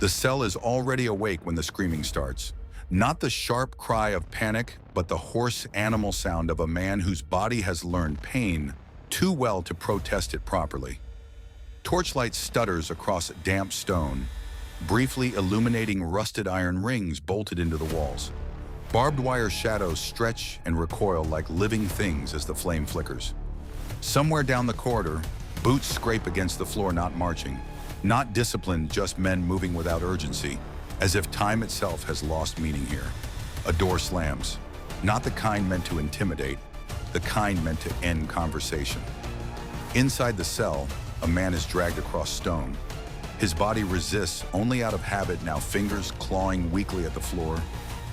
The cell is already awake when the screaming starts. Not the sharp cry of panic, but the hoarse animal sound of a man whose body has learned pain too well to protest it properly. Torchlight stutters across damp stone, briefly illuminating rusted iron rings bolted into the walls. Barbed wire shadows stretch and recoil like living things as the flame flickers. Somewhere down the corridor, boots scrape against the floor, not marching, not disciplined, just men moving without urgency, as if time itself has lost meaning here. A door slams, not the kind meant to intimidate, the kind meant to end conversation. Inside the cell, a man is dragged across stone. His body resists only out of habit now, fingers clawing weakly at the floor,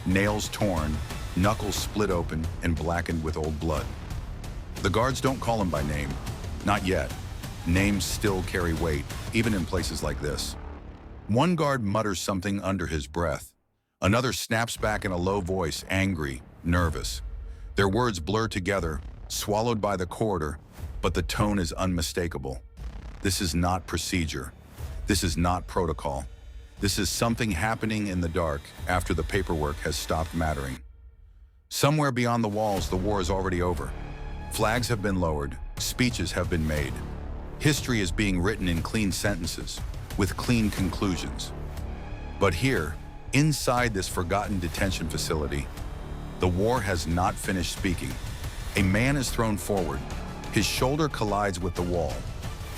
nails torn, knuckles split open and blackened with old blood. The guards don't call him by name, not yet. Names still carry weight, even in places like this. One guard mutters something under his breath. Another snaps back in a low voice, angry, nervous. Their words blur together, swallowed by the corridor, but the tone is unmistakable. This is not procedure. This is not protocol. This is something happening in the dark after the paperwork has stopped mattering. Somewhere beyond the walls, the war is already over. Flags have been lowered, speeches have been made. History is being written in clean sentences, with clean conclusions. But here, inside this forgotten detention facility, the war has not finished speaking. A man is thrown forward. His shoulder collides with the wall.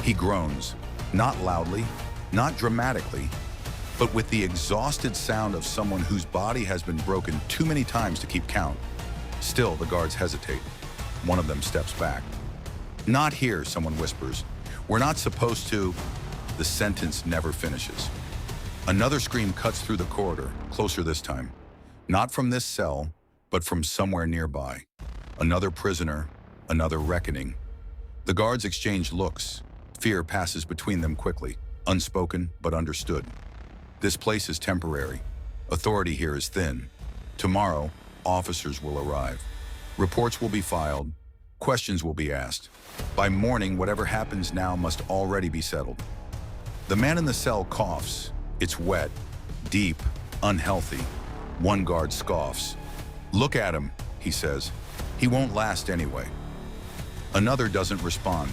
He groans, not loudly, not dramatically, but with the exhausted sound of someone whose body has been broken too many times to keep count. Still, the guards hesitate. One of them steps back. "Not here," someone whispers. "We're not supposed to." The sentence never finishes. Another scream cuts through the corridor, closer this time. Not from this cell, but from somewhere nearby. Another prisoner, another reckoning. The guards exchange looks. Fear passes between them quickly, unspoken but understood. This place is temporary. Authority here is thin. Tomorrow, officers will arrive. Reports will be filed. Questions will be asked. By morning, whatever happens now must already be settled. The man in the cell coughs. It's wet, deep, unhealthy. One guard scoffs. "Look at him," he says. "He won't last anyway." Another doesn't respond,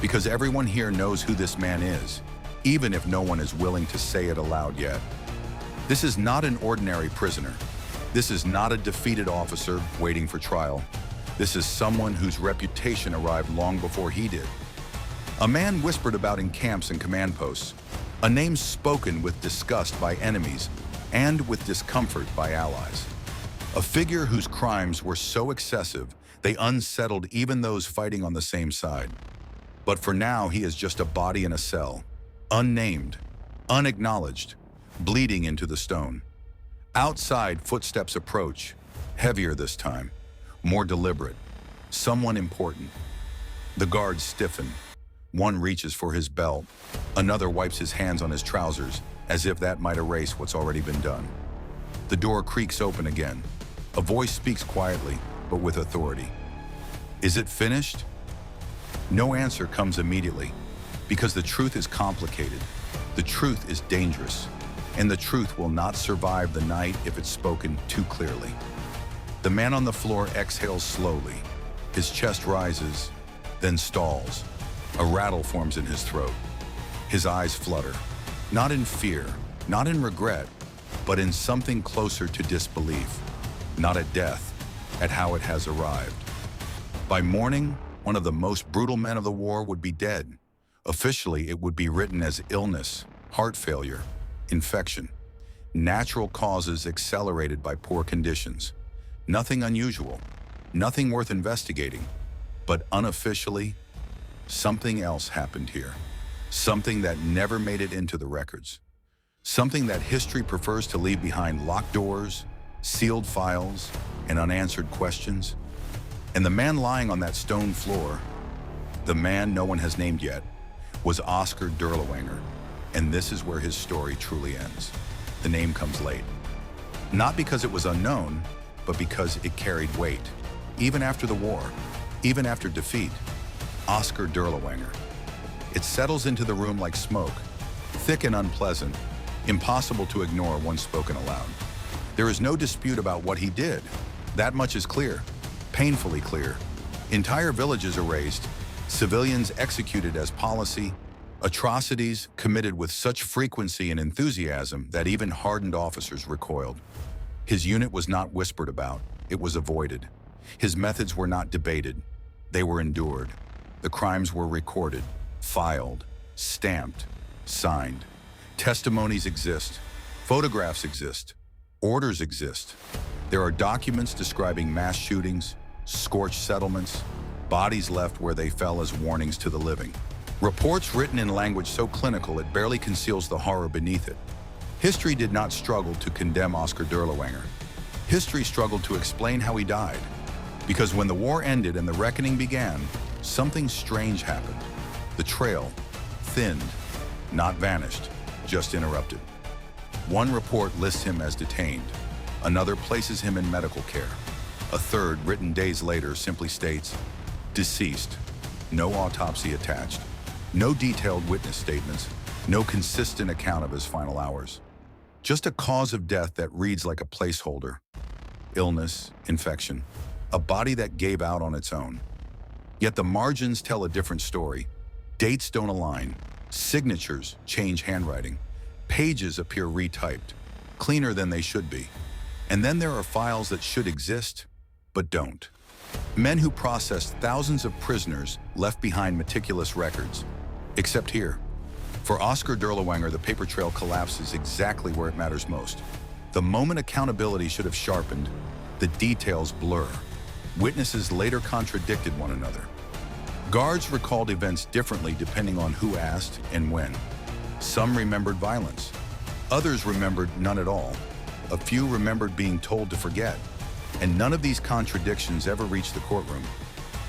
because everyone here knows who this man is, even if no one is willing to say it aloud yet. This is not an ordinary prisoner. This is not a defeated officer waiting for trial. This is someone whose reputation arrived long before he did. A man whispered about in camps and command posts, a name spoken with disgust by enemies and with discomfort by allies. A figure whose crimes were so excessive they unsettled even those fighting on the same side. But for now, he is just a body in a cell, unnamed, unacknowledged, bleeding into the stone. Outside, footsteps approach, heavier this time, more deliberate, someone important. The guards stiffen. One reaches for his belt. Another wipes his hands on his trousers, as if that might erase what's already been done. The door creaks open again. A voice speaks quietly, but with authority. "Is it finished?" No answer comes immediately, because the truth is complicated. The truth is dangerous, and the truth will not survive the night if it's spoken too clearly. The man on the floor exhales slowly. His chest rises, then stalls. A rattle forms in his throat. His eyes flutter, not in fear, not in regret, but in something closer to disbelief. Not at death, at how it has arrived. By morning, one of the most brutal men of the war would be dead. Officially, it would be written as illness, heart failure, infection. Natural causes accelerated by poor conditions. Nothing unusual, nothing worth investigating. But unofficially, something else happened here. Something that never made it into the records. Something that history prefers to leave behind locked doors, sealed files, and unanswered questions. And the man lying on that stone floor, the man no one has named yet, was Oskar Dirlewanger. And this is where his story truly ends. The name comes late. Not because it was unknown, but because it carried weight. Even after the war, even after defeat, Oskar Dirlewanger. It settles into the room like smoke, thick and unpleasant, impossible to ignore once spoken aloud. There is no dispute about what he did. That much is clear, painfully clear. Entire villages erased, civilians executed as policy, atrocities committed with such frequency and enthusiasm that even hardened officers recoiled. His unit was not whispered about, it was avoided. His methods were not debated, they were endured. The crimes were recorded, filed, stamped, signed. Testimonies exist, photographs exist, orders exist. There are documents describing mass shootings, scorched settlements, bodies left where they fell as warnings to the living. Reports written in language so clinical it barely conceals the horror beneath it. History did not struggle to condemn Oskar Dirlewanger. History struggled to explain how he died. Because when the war ended and the reckoning began, something strange happened. The trail thinned, not vanished, just interrupted. One report lists him as detained. Another places him in medical care. A third, written days later, simply states, deceased. No autopsy attached. No detailed witness statements. No consistent account of his final hours. Just a cause of death that reads like a placeholder. Illness, infection, a body that gave out on its own. Yet the margins tell a different story. Dates don't align. Signatures change handwriting. Pages appear retyped, cleaner than they should be. And then there are files that should exist, but don't. Men who processed thousands of prisoners left behind meticulous records. Except here. For Oskar Dirlewanger, the paper trail collapses exactly where it matters most. The moment accountability should have sharpened, the details blur. Witnesses later contradicted one another. Guards recalled events differently depending on who asked and when. Some remembered violence. Others remembered none at all. A few remembered being told to forget. And none of these contradictions ever reached the courtroom.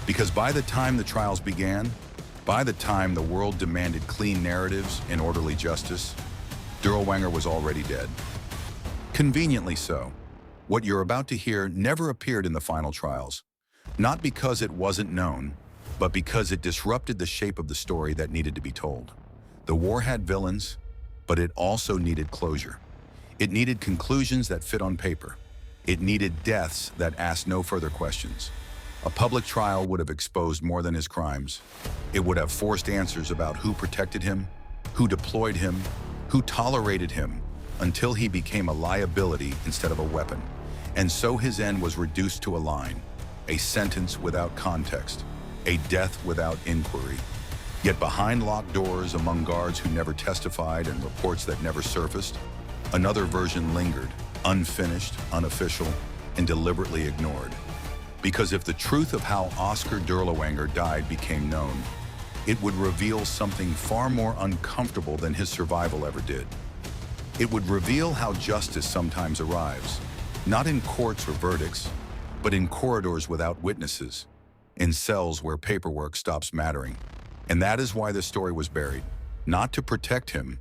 Because by the time the trials began, by the time the world demanded clean narratives and orderly justice, Dirlewanger was already dead. Conveniently so. What you're about to hear never appeared in the final trials. Not because it wasn't known, but because it disrupted the shape of the story that needed to be told. The war had villains, but it also needed closure. It needed conclusions that fit on paper. It needed deaths that asked no further questions. A public trial would have exposed more than his crimes. It would have forced answers about who protected him, who deployed him, who tolerated him, until he became a liability instead of a weapon. And so his end was reduced to a line, a sentence without context, a death without inquiry. Yet behind locked doors, among guards who never testified and reports that never surfaced, another version lingered, unfinished, unofficial, and deliberately ignored. Because if the truth of how Oskar Dirlewanger died became known, it would reveal something far more uncomfortable than his survival ever did. It would reveal how justice sometimes arrives, not in courts or verdicts, but in corridors without witnesses, in cells where paperwork stops mattering. And that is why this story was buried, not to protect him,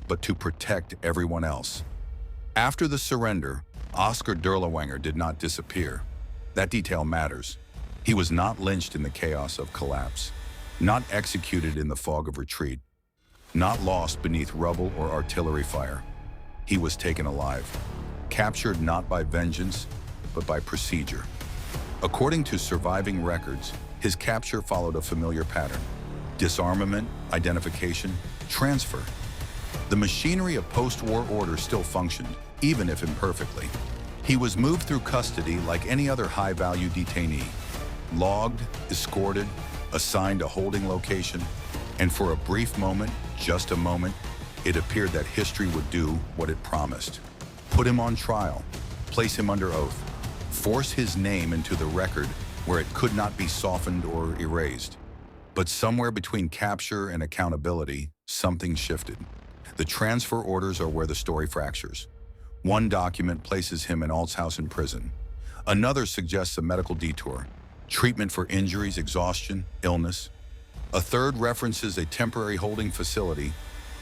but to protect everyone else. After the surrender, Oskar Dirlewanger did not disappear. That detail matters. He was not lynched in the chaos of collapse, not executed in the fog of retreat, not lost beneath rubble or artillery fire. He was taken alive, captured not by vengeance, but by procedure. According to surviving records, his capture followed a familiar pattern: disarmament, identification, transfer. The machinery of post-war order still functioned, even if imperfectly. He was moved through custody like any other high-value detainee, logged, escorted, assigned a holding location, and for a brief moment, just a moment, it appeared that history would do what it promised. Put him on trial, place him under oath, force his name into the record where it could not be softened or erased. But somewhere between capture and accountability, something shifted. The transfer orders are where the story fractures. One document places him in Altshausen prison. Another suggests a medical detour, treatment for injuries, exhaustion, illness. A third references a temporary holding facility,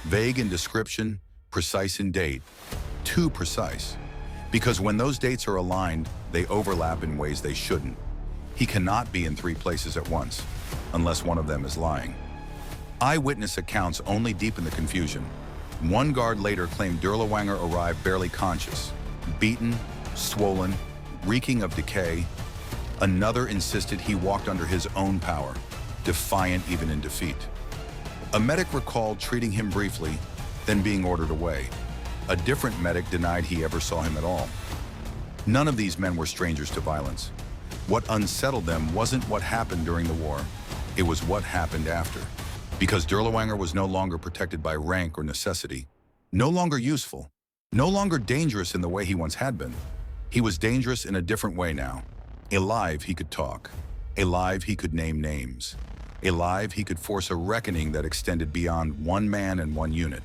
vague in description, precise in date. Too precise. Because when those dates are aligned, they overlap in ways they shouldn't. He cannot be in 3 places at once, unless one of them is lying. Eyewitness accounts only deepen the confusion. One guard later claimed Dirlewanger arrived barely conscious, beaten, swollen, reeking of decay. Another insisted he walked under his own power, defiant even in defeat. A medic recalled treating him briefly, then being ordered away. A different medic denied he ever saw him at all. None of these men were strangers to violence. What unsettled them wasn't what happened during the war, it was what happened after. Because Dirlewanger was no longer protected by rank or necessity, no longer useful, no longer dangerous in the way he once had been. He was dangerous in a different way now. Alive, he could talk. Alive, he could name names. Alive, he could force a reckoning that extended beyond one man and one unit.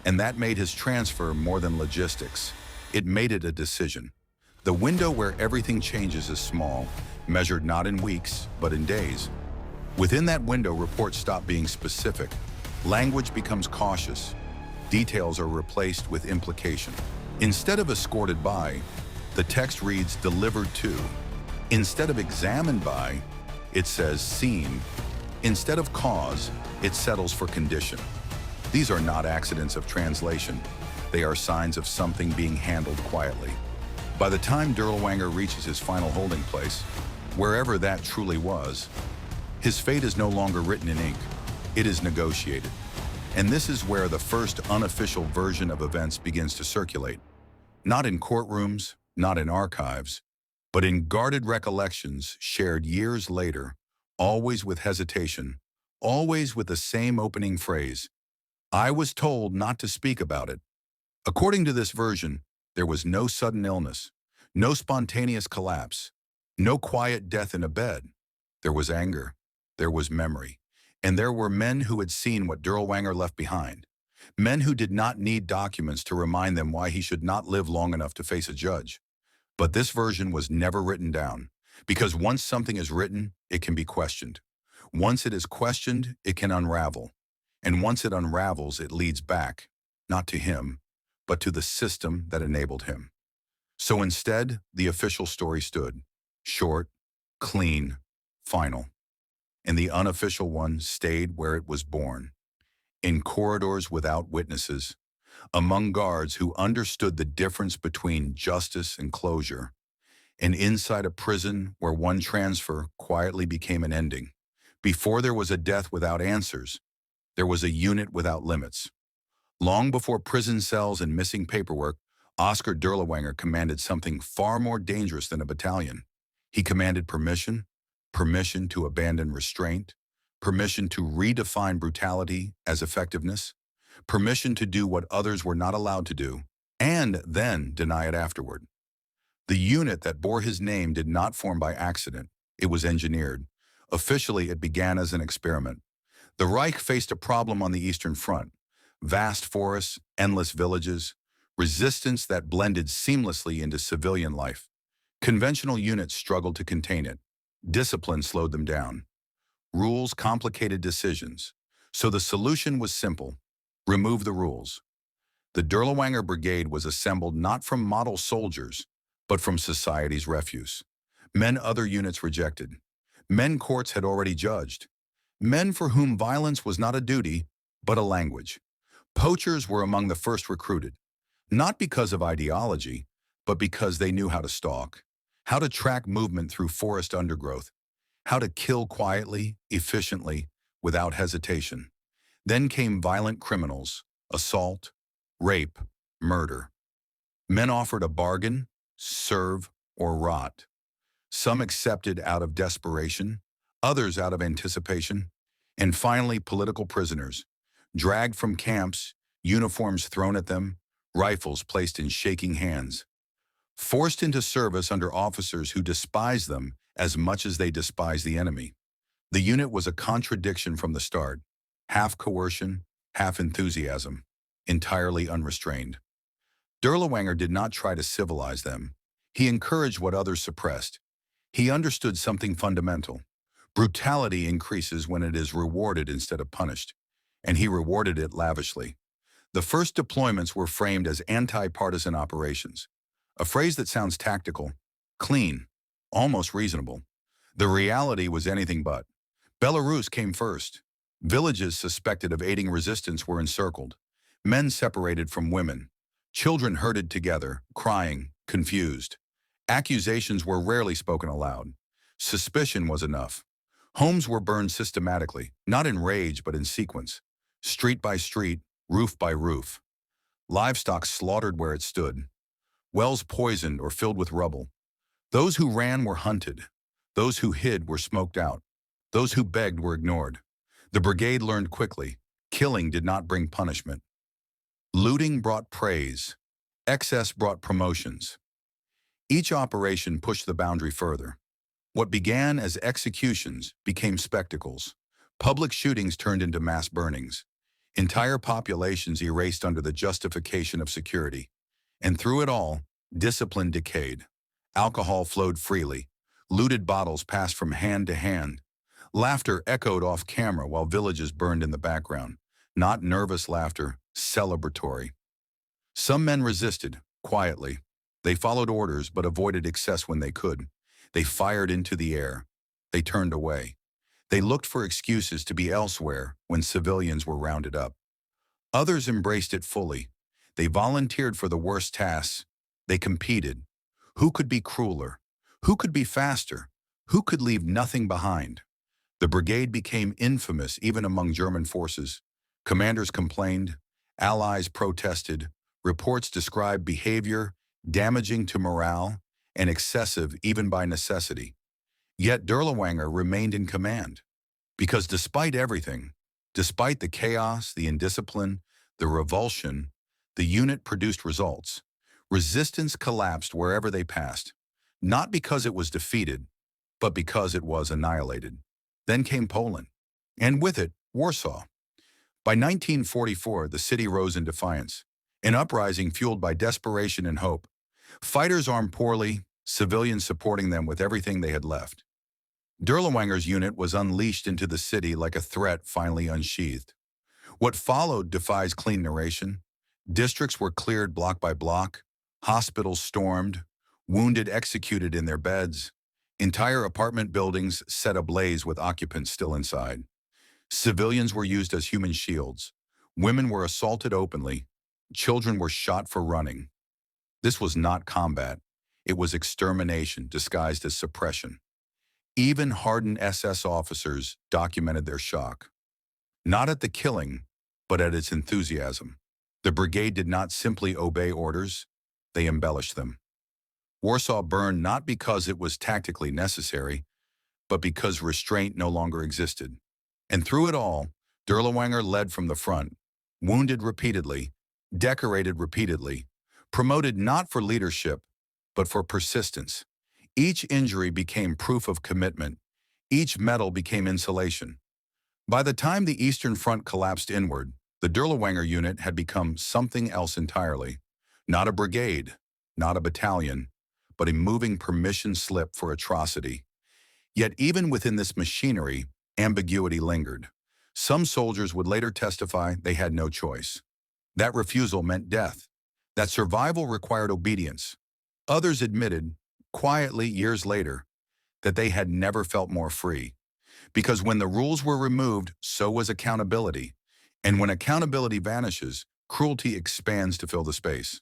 And that made his transfer more than logistics. It made it a decision. The window where everything changes is small, measured not in weeks, but in days. Within that window, reports stop being specific. Language becomes cautious. Details are replaced with implication. Instead of escorted by, the text reads delivered to. Instead of examined by, it says seen. Instead of cause, it settles for condition. These are not accidents of translation. They are signs of something being handled quietly. By the time Dirlewanger reaches his final holding place, wherever that truly was, his fate is no longer written in ink. It is negotiated. And this is where the first unofficial version of events begins to circulate. Not in courtrooms, not in archives, but in guarded recollections shared years later, always with hesitation, always with the same opening phrase, "I was told not to speak about it." According to this version, there was no sudden illness, no spontaneous collapse, no quiet death in a bed. There was anger, there was memory, and there were men who had seen what Dirlewanger left behind. Men who did not need documents to remind them why he should not live long enough to face a judge. But this version was never written down, because once something is written, it can be questioned. Once it is questioned, it can unravel. And once it unravels, it leads back, not to him, but to the system that enabled him. So instead, the official story stood, short, clean, final. And the unofficial one stayed where it was born, in corridors without witnesses, among guards who understood the difference between justice and closure, and inside a prison where one transfer quietly became an ending. Before there was a death without answers, there was a unit without limits. Long before prison cells and missing paperwork, Oskar Dirlewanger commanded something far more dangerous than a battalion. He commanded permission, permission to abandon restraint, permission to redefine brutality as effectiveness, permission to do what others were not allowed to do, and then deny it afterward. The unit that bore his name did not form by accident. It was engineered. Officially, it began as an experiment. The Reich faced a problem on the Eastern Front. Vast forests, endless villages, resistance that blended seamlessly into civilian life. Conventional units struggled to contain it. Discipline slowed them down. Rules complicated decisions. So the solution was simple: remove the rules. The Dirlewanger Brigade was assembled not from model soldiers, but from society's refuse. Men other units rejected. Men courts had already judged. Men for whom violence was not a duty, but a language. Poachers were among the first recruited, not because of ideology, but because they knew how to stalk, how to track movement through forest undergrowth, how to kill quietly, efficiently, without hesitation. Then came violent criminals, assault, rape, murder. Men offered a bargain, serve, or rot. Some accepted out of desperation, others out of anticipation, and finally political prisoners, dragged from camps, uniforms thrown at them, rifles placed in shaking hands. Forced into service under officers who despised them as much as they despised the enemy. The unit was a contradiction from the start, half coercion, half enthusiasm, entirely unrestrained. Dirlewanger did not try to civilize them. He encouraged what others suppressed. He understood something fundamental. Brutality increases when it is rewarded instead of punished, and he rewarded it lavishly. The first deployments were framed as anti-partisan operations, a phrase that sounds tactical, clean, almost reasonable. The reality was anything but. Belarus came first. Villages suspected of aiding resistance were encircled. Men separated from women. Children herded together, crying, confused. Accusations were rarely spoken aloud. Suspicion was enough. Homes were burned systematically, not in rage but in sequence. Street by street, roof by roof. Livestock slaughtered where it stood. Wells poisoned or filled with rubble. Those who ran were hunted. Those who hid were smoked out. Those who begged were ignored. The brigade learned quickly. Killing did not bring punishment. Looting brought praise. Excess brought promotions. Each operation pushed the boundary further. What began as executions became spectacles. Public shootings turned into mass burnings. Entire populations erased under the justification of security. And through it all, discipline decayed. Alcohol flowed freely. Looted bottles passed from hand to hand. Laughter echoed off camera while villages burned in the background. Not nervous laughter, celebratory. Some men resisted, quietly. They followed orders but avoided excess when they could. They fired into the air. They turned away. They looked for excuses to be elsewhere when civilians were rounded up. Others embraced it fully. They volunteered for the worst tasks. They competed. Who could be crueler? Who could be faster? Who could leave nothing behind? The brigade became infamous even among German forces. Commanders complained. Allies protested. Reports described behavior damaging to morale and excessive even by necessity. Yet Dirlewanger remained in command. Because despite everything, despite the chaos, the indiscipline, the revulsion, the unit produced results. Resistance collapsed wherever they passed, not because it was defeated, but because it was annihilated. Then came Poland, and with it, Warsaw. By 1944, the city rose in defiance, an uprising fueled by desperation and hope. Fighters armed poorly, civilians supporting them with everything they had left. Dirlewanger's unit was unleashed into the city like a threat finally unsheathed. What followed defies clean narration. Districts were cleared block by block, hospitals stormed, wounded executed in their beds, entire apartment buildings set ablaze with occupants still inside. Civilians were used as human shields. Women were assaulted openly. Children were shot for running. This was not combat. It was extermination disguised as suppression. Even hardened SS officers documented their shock. Not at the killing, but at its enthusiasm. The brigade did not simply obey orders, they embellished them. Warsaw burned not because it was tactically necessary, but because restraint no longer existed. And through it all, Dirlewanger led from the front, wounded repeatedly, decorated repeatedly, promoted not for leadership, but for persistence. Each injury became proof of commitment. Each medal became insulation. By the time the Eastern Front collapsed inward, the Dirlewanger unit had become something else entirely. Not a brigade, not a battalion, but a moving permission slip for atrocity. Yet even within this machinery, ambiguity lingered. Some soldiers would later testify they had no choice. That refusal meant death. That survival required obedience. Others admitted, quietly years later, that they had never felt more free. Because when the rules were removed, so was accountability. And when accountability vanishes, cruelty expands to fill the space.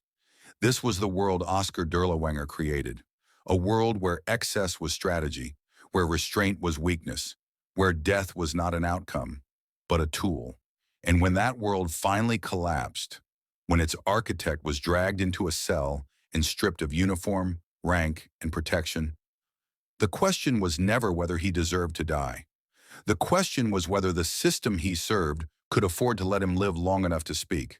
This was the world Oskar Dirlewanger created. A world where excess was strategy, where restraint was weakness, where death was not an outcome, but a tool. And when that world finally collapsed, when its architect was dragged into a cell and stripped of uniform, rank, and protection, the question was never whether he deserved to die. The question was whether the system he served could afford to let him live long enough to speak.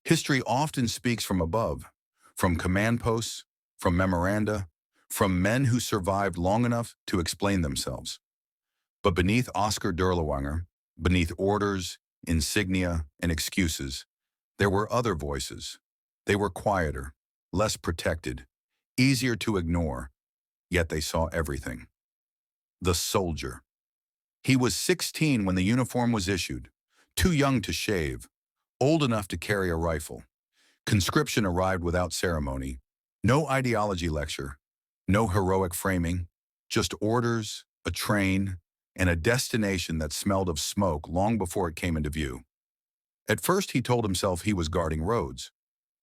History often speaks from above, from command posts, from memoranda, from men who survived long enough to explain themselves. But beneath Oskar Dirlewanger, beneath orders, insignia, and excuses, there were other voices. They were quieter, less protected, easier to ignore, yet they saw everything. The soldier. He was 16 when the uniform was issued, too young to shave, old enough to carry a rifle. Conscription arrived without ceremony. No ideology lecture, no heroic framing, just orders, a train, and a destination that smelled of smoke long before it came into view. At first, he told himself he was guarding roads,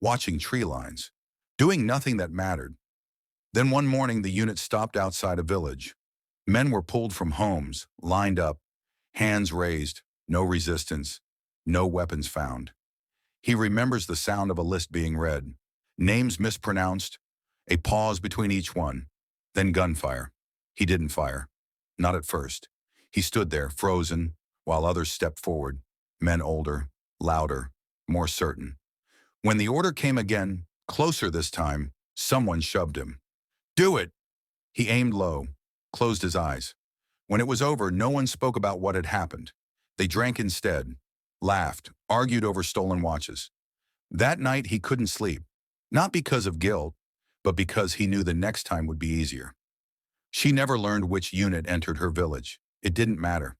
watching tree lines, doing nothing that mattered. Then one morning, the unit stopped outside a village. Men were pulled from homes, lined up, hands raised, no resistance, no weapons found. He remembers the sound of a list being read, names mispronounced, a pause between each one, then gunfire. He didn't fire. Not at first. He stood there, frozen, while others stepped forward, men older, louder, more certain. When the order came again, closer this time, someone shoved him. Do it! He aimed low, closed his eyes. When it was over, no one spoke about what had happened. They drank instead, laughed, argued over stolen watches. That night he couldn't sleep, not because of guilt, but because he knew the next time would be easier. She never learned which unit entered her village. It didn't matter.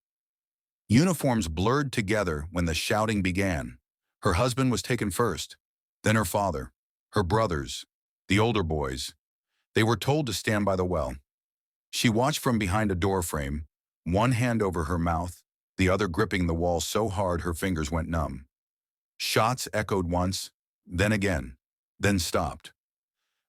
Uniforms blurred together when the shouting began. Her husband was taken first, then her father, her brothers, the older boys. They were told to stand by the well. She watched from behind a door frame, one hand over her mouth, the other gripping the wall so hard her fingers went numb. Shots echoed once, then again, then stopped.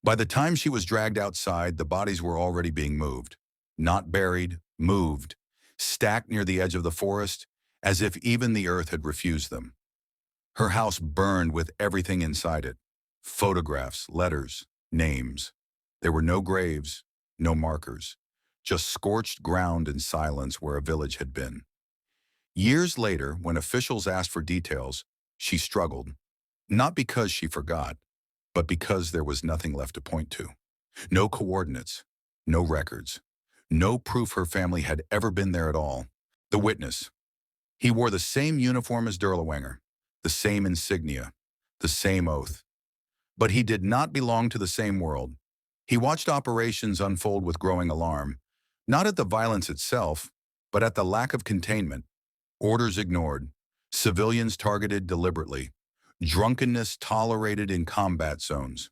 By the time she was dragged outside, the bodies were already being moved. Not buried, moved, stacked near the edge of the forest, as if even the earth had refused them. Her house burned with everything inside it. Photographs, letters, names. There were no graves, no markers, just scorched ground and silence where a village had been. Years later, when officials asked for details, she struggled, not because she forgot, but because there was nothing left to point to. No coordinates, no records, no proof her family had ever been there at all. The witness. He wore the same uniform as Dirlewanger, the same insignia, the same oath. But he did not belong to the same world. He watched operations unfold with growing alarm, not at the violence itself, but at the lack of containment. Orders ignored, civilians targeted deliberately, drunkenness tolerated in combat zones.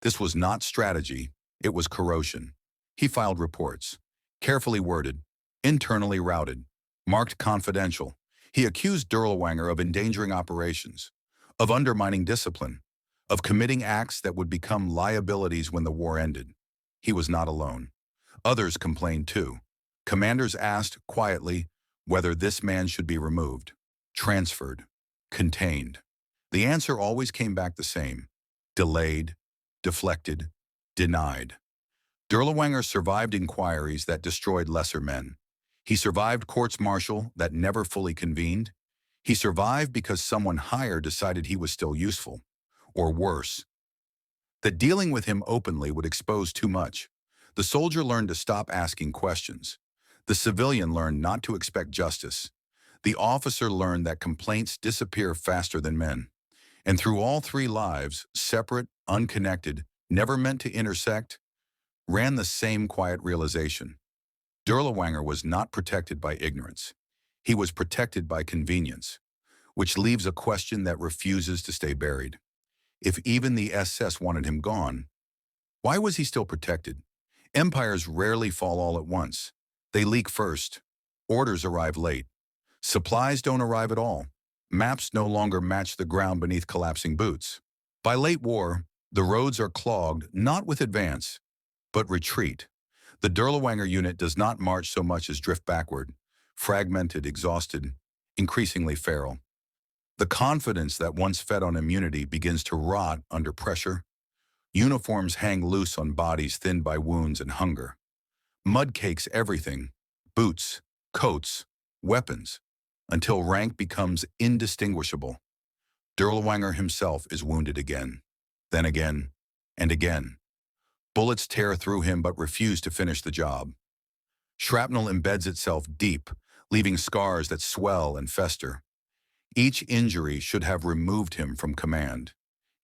This was not strategy, it was corrosion. He filed reports, carefully worded, internally routed, marked confidential. He accused Dirlewanger of endangering operations, of undermining discipline, of committing acts that would become liabilities when the war ended. He was not alone. Others complained too. Commanders asked, quietly, whether this man should be removed, transferred, contained. The answer always came back the same: delayed, deflected, denied. Dirlewanger survived inquiries that destroyed lesser men. He survived courts-martial that never fully convened. He survived because someone higher decided he was still useful. Or worse, that dealing with him openly would expose too much. The soldier learned to stop asking questions. The civilian learned not to expect justice. The officer learned that complaints disappear faster than men. And through all three lives, separate, unconnected, never meant to intersect, ran the same quiet realization. Dirlewanger was not protected by ignorance. He was protected by convenience, which leaves a question that refuses to stay buried. If even the SS wanted him gone, why was he still protected? Empires rarely fall all at once. They leak first. Orders arrive late. Supplies don't arrive at all. Maps no longer match the ground beneath collapsing boots. By late war, the roads are clogged not with advance, but retreat. The Dirlewanger unit does not march so much as drift backward, fragmented, exhausted, increasingly feral. The confidence that once fed on immunity begins to rot under pressure. Uniforms hang loose on bodies thinned by wounds and hunger. Mud cakes everything: boots, coats, weapons, until rank becomes indistinguishable. Dirlewanger himself is wounded again, then again, and again. Bullets tear through him but refuse to finish the job. Shrapnel embeds itself deep, leaving scars that swell and fester. Each injury should have removed him from command.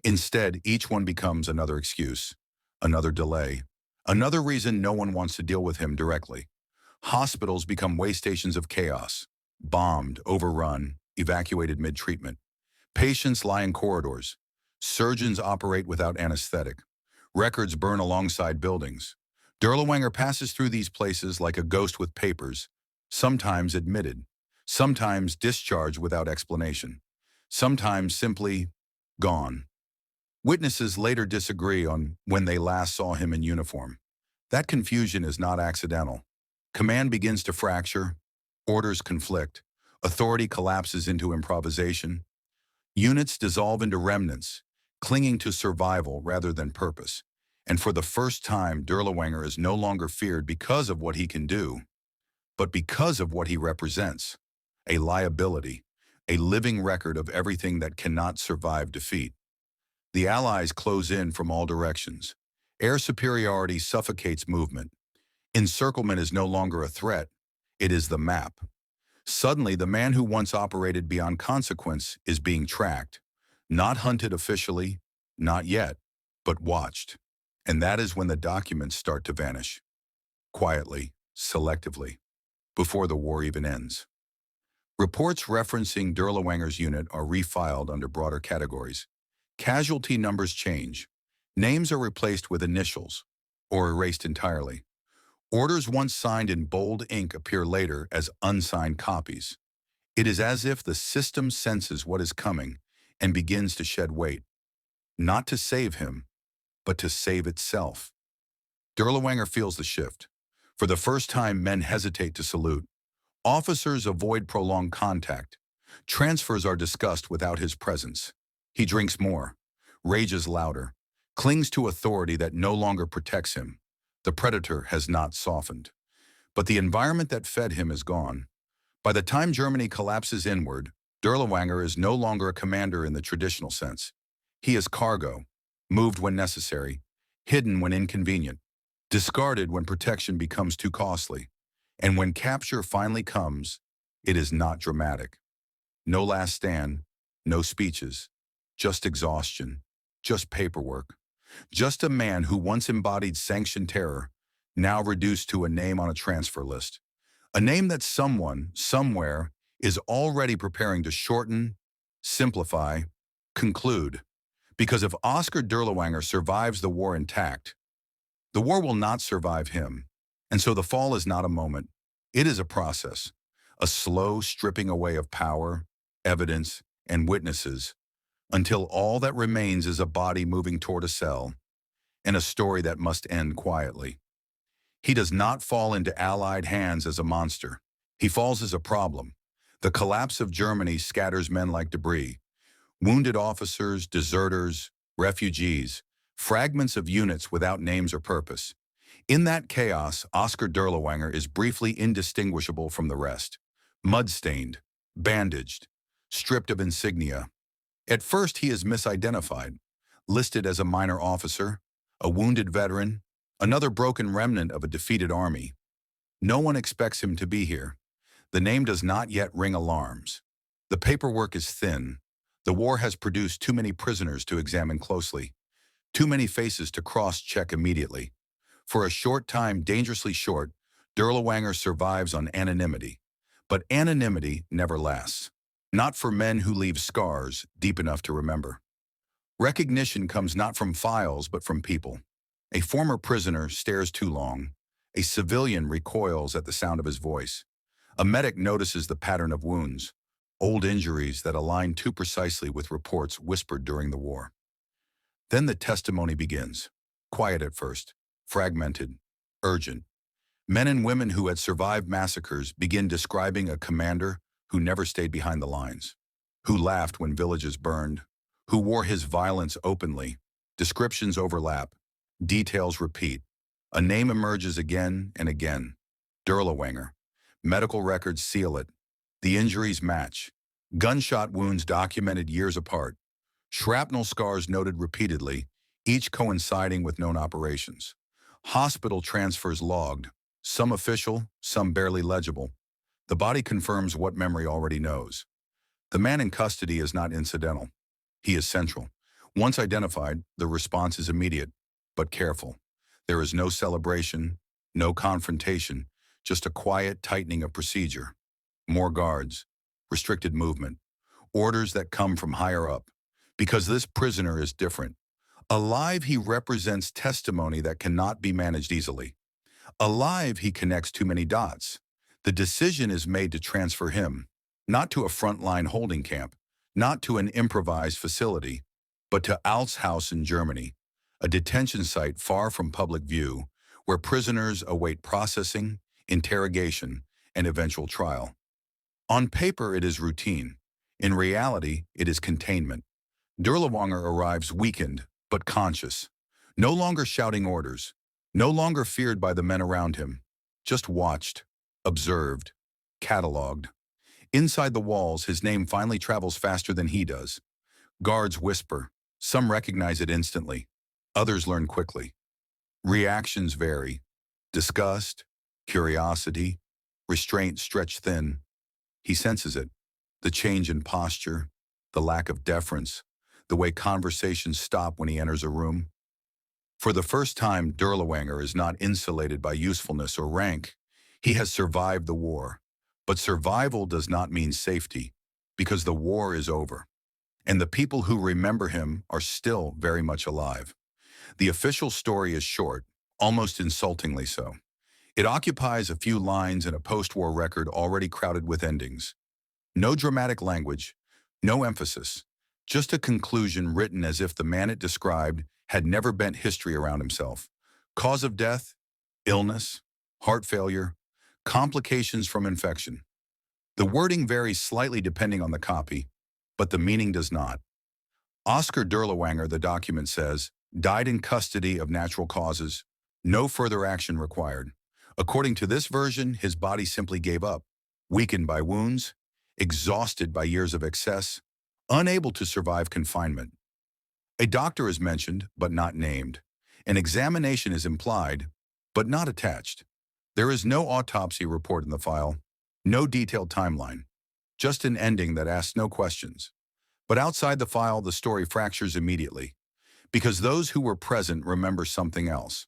Instead, each one becomes another excuse, another delay, another reason no one wants to deal with him directly. Hospitals become way stations of chaos, bombed, overrun, evacuated mid-treatment. Patients lie in corridors. Surgeons operate without anesthetic. Records burn alongside buildings. Dirlewanger passes through these places like a ghost with papers, sometimes admitted, sometimes discharged without explanation. sometimes simply gone. Witnesses later disagree on when they last saw him in uniform. That confusion is not accidental. Command begins to fracture, orders conflict, authority collapses into improvisation, units dissolve into remnants, clinging to survival rather than purpose. And for the first time, Dirlewanger is no longer feared because of what he can do, but because of what he represents: a liability, a living record of everything that cannot survive defeat. The Allies close in from all directions. Air superiority suffocates movement. Encirclement is no longer a threat, it is the map. Suddenly, the man who once operated beyond consequence is being tracked, not hunted officially, not yet, but watched. And that is when the documents start to vanish, quietly, selectively, before the war even ends. Reports referencing Dirlewanger's unit are refiled under broader categories. Casualty numbers change. Names are replaced with initials, or erased entirely. Orders once signed in bold ink appear later as unsigned copies. It is as if the system senses what is coming and begins to shed weight, not to save him, but to save itself. Dirlewanger feels the shift. For the first time, men hesitate to salute. Officers avoid prolonged contact. Transfers are discussed without his presence. He drinks more, rages louder, clings to authority that no longer protects him. The predator has not softened, but the environment that fed him is gone. By the time Germany collapses inward, Dirlewanger is no longer a commander in the traditional sense. He is cargo, moved when necessary, hidden when inconvenient, discarded when protection becomes too costly. And when capture finally comes, it is not dramatic. No last stand, no speeches, just exhaustion, just paperwork, just a man who once embodied sanctioned terror, now reduced to a name on a transfer list. A name that someone, somewhere, is already preparing to shorten, simplify, conclude. Because if Oskar Dirlewanger survives the war intact, the war will not survive him. And so the fall is not a moment. It is a process, a slow stripping away of power, evidence, and witnesses, until all that remains is a body moving toward a cell, and a story that must end quietly. He does not fall into Allied hands as a monster. He falls as a problem. The collapse of Germany scatters men like debris: wounded officers, deserters, refugees, fragments of units without names or purpose. In that chaos, Oskar Dirlewanger is briefly indistinguishable from the rest: mud-stained, bandaged, stripped of insignia. At first, he is misidentified, listed as a minor officer, a wounded veteran, another broken remnant of a defeated army. No one expects him to be here. The name does not yet ring alarms. The paperwork is thin. The war has produced too many prisoners to examine closely, too many faces to cross-check immediately. For a short time, dangerously short, Dirlewanger survives on anonymity. But anonymity never lasts. Not for men who leave scars deep enough to remember. Recognition comes not from files, but from people. A former prisoner stares too long. A civilian recoils at the sound of his voice. A medic notices the pattern of wounds, old injuries that align too precisely with reports whispered during the war. Then the testimony begins. Quiet at first, fragmented, urgent. Men and women who had survived massacres begin describing a commander who never stayed behind the lines, who laughed when villages burned, who wore his violence openly. Descriptions overlap, details repeat. A name emerges again and again: Dirlewanger. Medical records seal it. The injuries match. Gunshot wounds documented years apart. Shrapnel scars noted repeatedly, each coinciding with known operations. Hospital transfers logged, some official, some barely legible. The body confirms what memory already knows. The man in custody is not incidental. He is central. Once identified, the response is immediate, but careful. There is no celebration, no confrontation, just a quiet tightening of procedure. More guards, restricted movement, orders that come from higher up. Because this prisoner is different. Alive, he represents testimony that cannot be managed easily. Alive, he connects too many dots. The decision is made to transfer him, not to a frontline holding camp, not to an improvised facility, but to Altshaus in Germany, a detention site far from public view, where prisoners await processing, interrogation, and eventual trial. On paper, it is routine. In reality, it is containment. Dirlewanger arrives weakened, but conscious, no longer shouting orders, no longer feared by the men around him, just watched, observed, catalogued. Inside the walls, his name finally travels faster than he does. Guards whisper. Some recognize it instantly. Others learn quickly. Reactions vary. Disgust, curiosity, restraint stretched thin. He senses it. The change in posture, the lack of deference, the way conversations stop when he enters a room. For the first time, Dirlewanger is not insulated by usefulness or rank. He has survived the war. But survival does not mean safety, because the war is over. And the people who remember him are still very much alive. The official story is short, almost insultingly so. It occupies a few lines in a post-war record already crowded with endings. No dramatic language, no emphasis, just a conclusion written as if the man it described had never bent history around himself. Cause of death, illness, heart failure, complications from infection. The wording varies slightly depending on the copy, but the meaning does not. Oskar Dirlewanger, the document says, died in custody of natural causes, no further action required. According to this version, his body simply gave up, weakened by wounds, exhausted by years of excess, unable to survive confinement. A doctor is mentioned, but not named. An examination is implied, but not attached. There is no autopsy report in the file, no detailed timeline, just an ending that asks no questions. But outside the file, the story fractures immediately, because those who were present remember something else.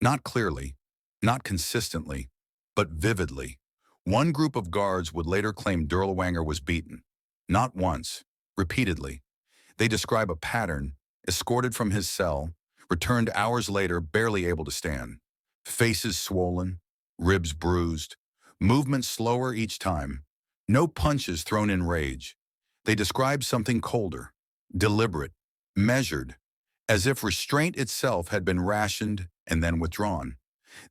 Not clearly, not consistently, but vividly. One group of guards would later claim Dirlewanger was beaten. Not once, repeatedly. They describe a pattern, escorted from his cell, returned hours later barely able to stand. Faces swollen, ribs bruised, movement slower each time. No punches thrown in rage. They describe something colder, deliberate, measured, as if restraint itself had been rationed and then withdrawn.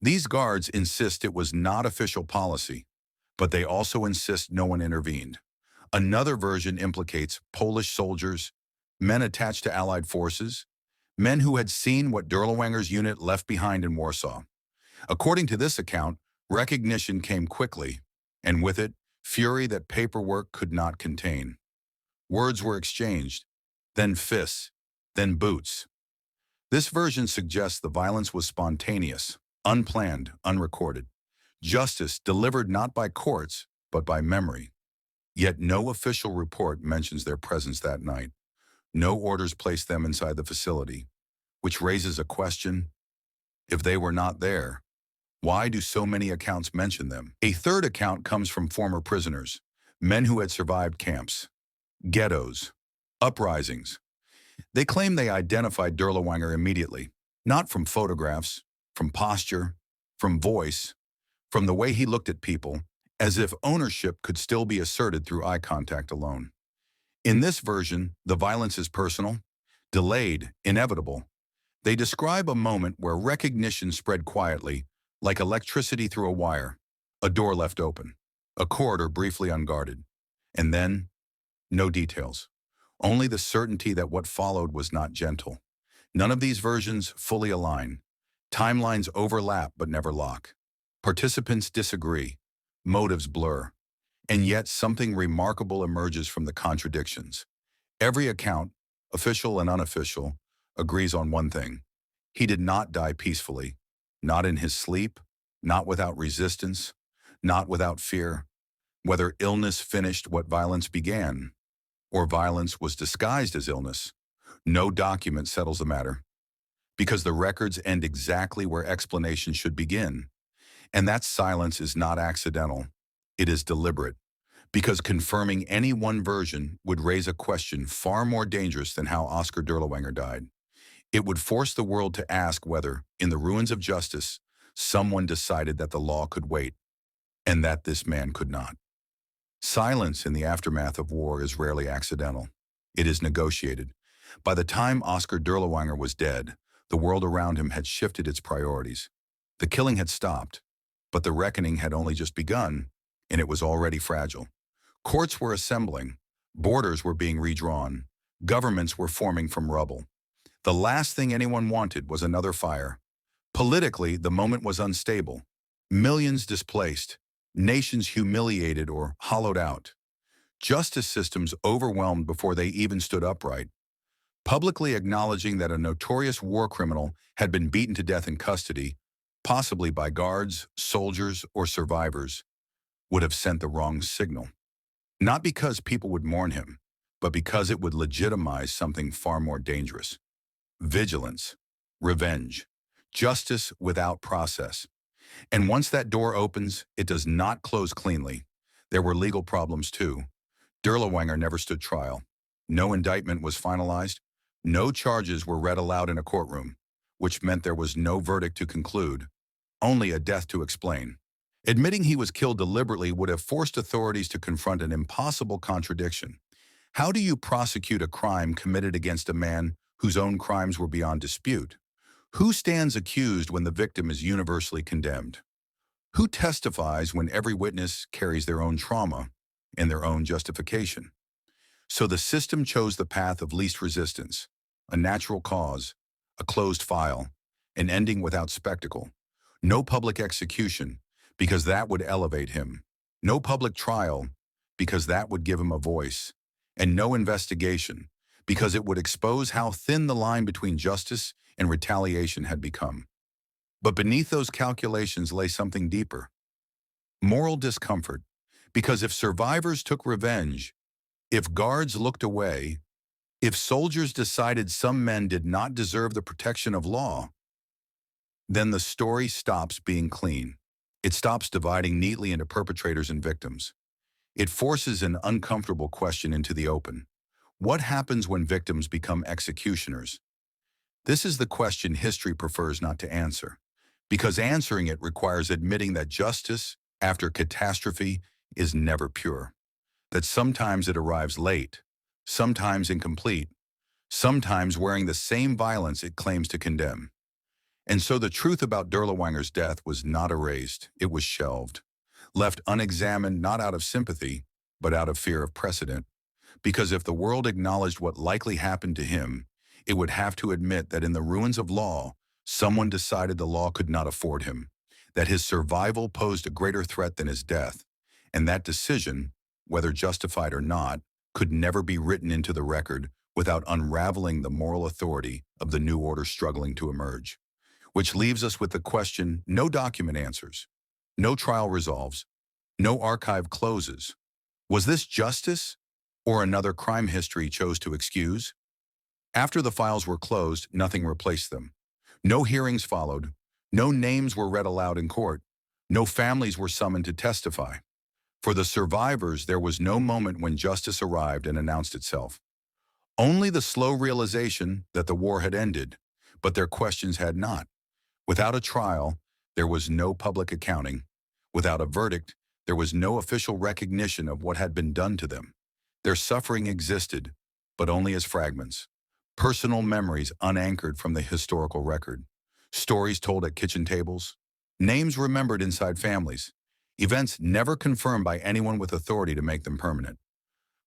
These guards insist it was not official policy, but they also insist no one intervened. Another version implicates Polish soldiers, men attached to Allied forces, men who had seen what Dirlewanger's unit left behind in Warsaw. According to this account, recognition came quickly, and with it, fury that paperwork could not contain. Words were exchanged, then fists, then boots. This version suggests the violence was spontaneous, unplanned, unrecorded. Justice delivered not by courts, but by memory. Yet no official report mentions their presence that night. No orders placed them inside the facility, which raises a question. If they were not there, why do so many accounts mention them? A third account comes from former prisoners, men who had survived camps, ghettos, uprisings. They claim they identified Dirlewanger immediately, not from photographs, from posture, from voice, from the way he looked at people, as if ownership could still be asserted through eye contact alone. In this version, the violence is personal, delayed, inevitable. They describe a moment where recognition spread quietly, like electricity through a wire, a door left open, a corridor briefly unguarded, and then, no details. Only the certainty that what followed was not gentle. None of these versions fully align. Timelines overlap but never lock. Participants disagree. Motives blur. And yet something remarkable emerges from the contradictions. Every account, official and unofficial, agrees on one thing. He did not die peacefully. Not in his sleep, not without resistance, not without fear. Whether illness finished what violence began, or violence was disguised as illness, no document settles the matter. Because the records end exactly where explanation should begin. And that silence is not accidental. It is deliberate. Because confirming any one version would raise a question far more dangerous than how Oskar Dirlewanger died. It would force the world to ask whether, in the ruins of justice, someone decided that the law could wait, and that this man could not. Silence in the aftermath of war is rarely accidental. It is negotiated. By the time Oskar Dirlewanger was dead, the world around him had shifted its priorities. The killing had stopped, but the reckoning had only just begun, and it was already fragile. Courts were assembling, borders were being redrawn, governments were forming from rubble. The last thing anyone wanted was another fire. Politically, the moment was unstable. Millions displaced, nations humiliated or hollowed out, justice systems overwhelmed before they even stood upright. Publicly acknowledging that a notorious war criminal had been beaten to death in custody, possibly by guards, soldiers, or survivors, would have sent the wrong signal. Not because people would mourn him, but because it would legitimize something far more dangerous. Vigilance, revenge, justice without process. And once that door opens, it does not close cleanly. There were legal problems too. Dirlewanger never stood trial. No indictment was finalized. No charges were read aloud in a courtroom, which meant there was no verdict to conclude, only a death to explain. Admitting he was killed deliberately would have forced authorities to confront an impossible contradiction. How do you prosecute a crime committed against a man whose own crimes were beyond dispute? Who stands accused when the victim is universally condemned? Who testifies when every witness carries their own trauma and their own justification? So the system chose the path of least resistance, a natural cause, a closed file, an ending without spectacle. No public execution, because that would elevate him. No public trial, because that would give him a voice. And no investigation, because it would expose how thin the line between justice and retaliation had become. But beneath those calculations lay something deeper. Moral discomfort, because if survivors took revenge, if guards looked away, if soldiers decided some men did not deserve the protection of law, then the story stops being clean. It stops dividing neatly into perpetrators and victims. It forces an uncomfortable question into the open. What happens when victims become executioners? This is the question history prefers not to answer, because answering it requires admitting that justice, after catastrophe, is never pure. That sometimes it arrives late, sometimes incomplete, sometimes wearing the same violence it claims to condemn. And so the truth about Dirlewanger's death was not erased, it was shelved, left unexamined not out of sympathy, but out of fear of precedent. Because if the world acknowledged what likely happened to him, it would have to admit that in the ruins of law, someone decided the law could not afford him, that his survival posed a greater threat than his death, and that decision, whether justified or not, could never be written into the record without unraveling the moral authority of the new order struggling to emerge. Which leaves us with the question no document answers, no trial resolves, no archive closes. Was this justice, or another crime history chose to excuse? After the files were closed, nothing replaced them. No hearings followed, no names were read aloud in court, no families were summoned to testify. For the survivors, there was no moment when justice arrived and announced itself. Only the slow realization that the war had ended, but their questions had not. Without a trial, there was no public accounting. Without a verdict, there was no official recognition of what had been done to them. Their suffering existed, but only as fragments. Personal memories unanchored from the historical record. Stories told at kitchen tables. Names remembered inside families. Events never confirmed by anyone with authority to make them permanent.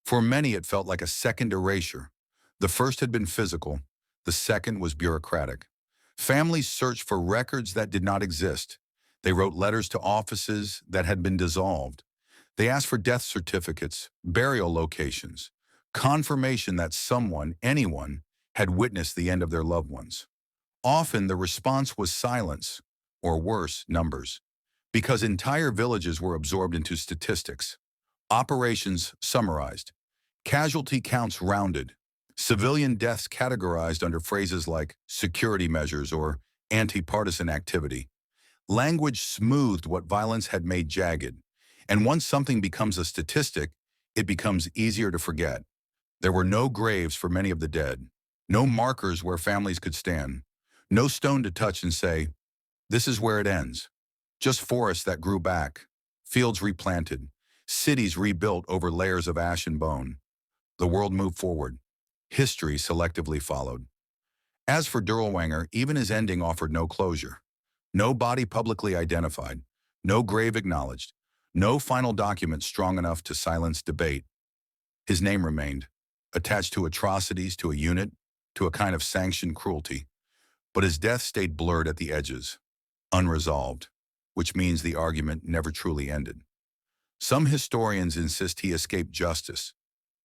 For many, it felt like a second erasure. The first had been physical. The second was bureaucratic. Families searched for records that did not exist. They wrote letters to offices that had been dissolved. They asked for death certificates, burial locations, confirmation that someone, anyone, had witnessed the end of their loved ones. Often the response was silence, or worse, numbers, because entire villages were absorbed into statistics. Operations summarized, casualty counts rounded, civilian deaths categorized under phrases like security measures or anti-partisan activity. Language smoothed what violence had made jagged, and once something becomes a statistic, it becomes easier to forget. There were no graves for many of the dead, no markers where families could stand, no stone to touch and say, this is where it ends. Just forests that grew back, fields replanted, Cities rebuilt over layers of ash and bone. The world moved forward. History selectively followed. As for Dirlewanger, even his ending offered no closure. No body publicly identified, no grave acknowledged, no final document strong enough to silence debate. His name remained, attached to atrocities, to a unit, to a kind of sanctioned cruelty. But his death stayed blurred at the edges, unresolved, which means the argument never truly ended. Some historians insist he escaped justice,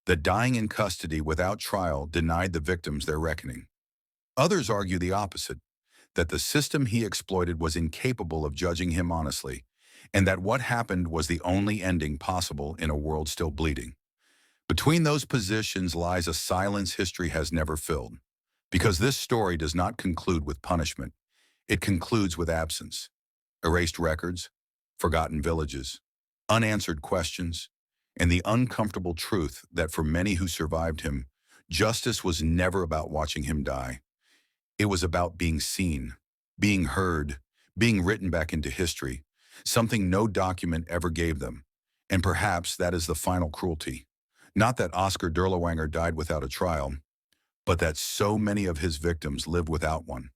that dying in custody without trial denied the victims their reckoning. Others argue the opposite, that the system he exploited was incapable of judging him honestly, and that what happened was the only ending possible in a world still bleeding. Between those positions lies a silence history has never filled, because this story does not conclude with punishment. It concludes with absence, erased records, forgotten villages, unanswered questions, and the uncomfortable truth that for many who survived him, justice was never about watching him die. It was about being seen, being heard, being written back into history, something no document ever gave them. And perhaps that is the final cruelty. Not that Oskar Dirlewanger died without a trial, but that so many of his victims lived without one.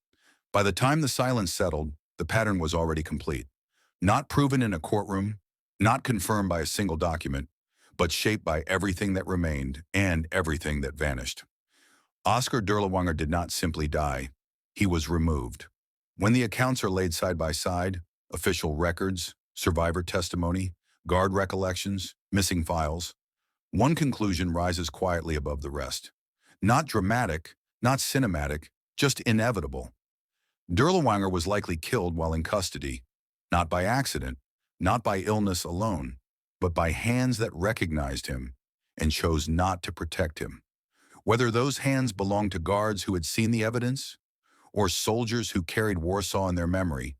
By the time the silence settled, the pattern was already complete. Not proven in a courtroom, not confirmed by a single document, but shaped by everything that remained and everything that vanished. Oskar Dirlewanger did not simply die, he was removed. When the accounts are laid side by side, official records, survivor testimony, guard recollections, missing files, one conclusion rises quietly above the rest. Not dramatic, not cinematic, just inevitable. Dirlewanger was likely killed while in custody, not by accident, not by illness alone, but by hands that recognized him and chose not to protect him. Whether those hands belonged to guards who had seen the evidence, or soldiers who carried Warsaw in their memory,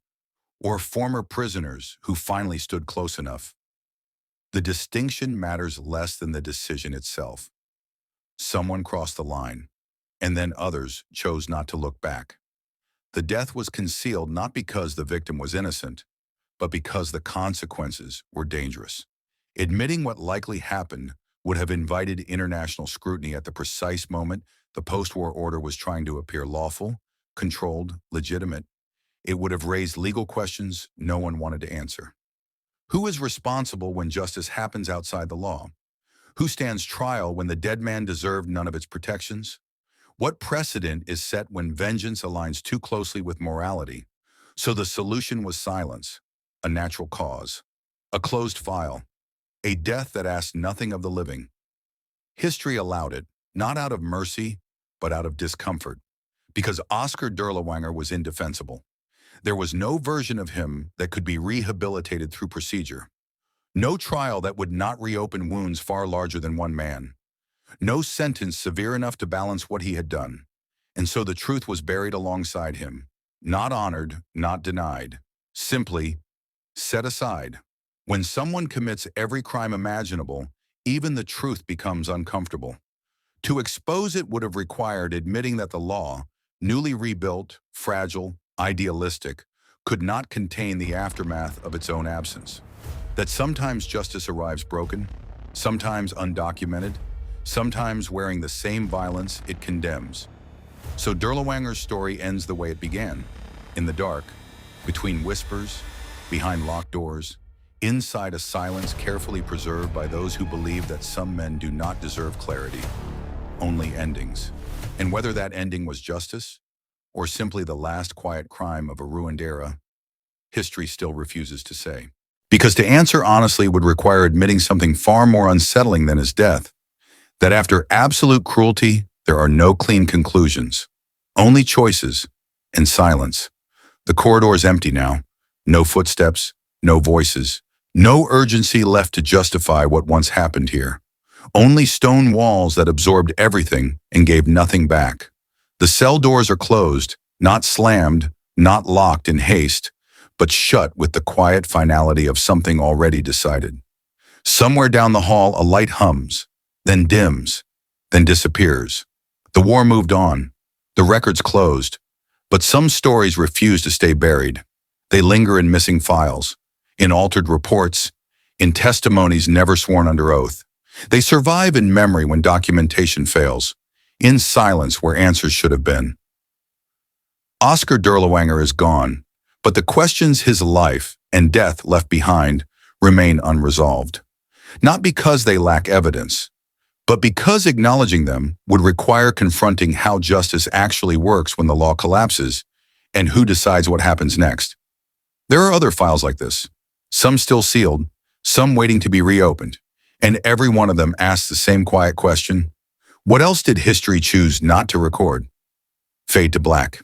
or former prisoners who finally stood close enough, the distinction matters less than the decision itself. Someone crossed the line, and then others chose not to look back. The death was concealed not because the victim was innocent, but because the consequences were dangerous. Admitting what likely happened would have invited international scrutiny at the precise moment the post-war order was trying to appear lawful, controlled, legitimate. It would have raised legal questions no one wanted to answer. Who is responsible when justice happens outside the law? Who stands trial when the dead man deserved none of its protections? What precedent is set when vengeance aligns too closely with morality? So the solution was silence, a natural cause, a closed file, a death that asked nothing of the living. History allowed it, not out of mercy, but out of discomfort, because Oskar Dirlewanger was indefensible. There was no version of him that could be rehabilitated through procedure. No trial that would not reopen wounds far larger than one man. No sentence severe enough to balance what he had done. And so the truth was buried alongside him, not honored, not denied, simply set aside. When someone commits every crime imaginable, even the truth becomes uncomfortable. To expose it would have required admitting that the law, newly rebuilt, fragile, idealistic, could not contain the aftermath of its own absence. That sometimes justice arrives broken, sometimes undocumented, sometimes wearing the same violence it condemns. So Dirlewanger's story ends the way it began, in the dark, between whispers, behind locked doors, inside a silence carefully preserved by those who believe that some men do not deserve clarity, only endings. And whether that ending was justice, or simply the last quiet crime of a ruined era, history still refuses to say. Because to answer honestly would require admitting something far more unsettling than his death, that after absolute cruelty, there are no clean conclusions, only choices and silence. The corridor is empty now, no footsteps, no voices, no urgency left to justify what once happened here. Only stone walls that absorbed everything and gave nothing back. The cell doors are closed, not slammed, not locked in haste, but shut with the quiet finality of something already decided. Somewhere down the hall, a light hums, then dims, then disappears. The war moved on. The records closed. But some stories refuse to stay buried. They linger in missing files, in altered reports, in testimonies never sworn under oath. They survive in memory when documentation fails, in silence where answers should have been. Oskar Dirlewanger is gone, but the questions his life and death left behind remain unresolved. Not because they lack evidence, but because acknowledging them would require confronting how justice actually works when the law collapses and who decides what happens next. There are other files like this, some still sealed, some waiting to be reopened, and every one of them asks the same quiet question: what else did history choose not to record? Fade to black.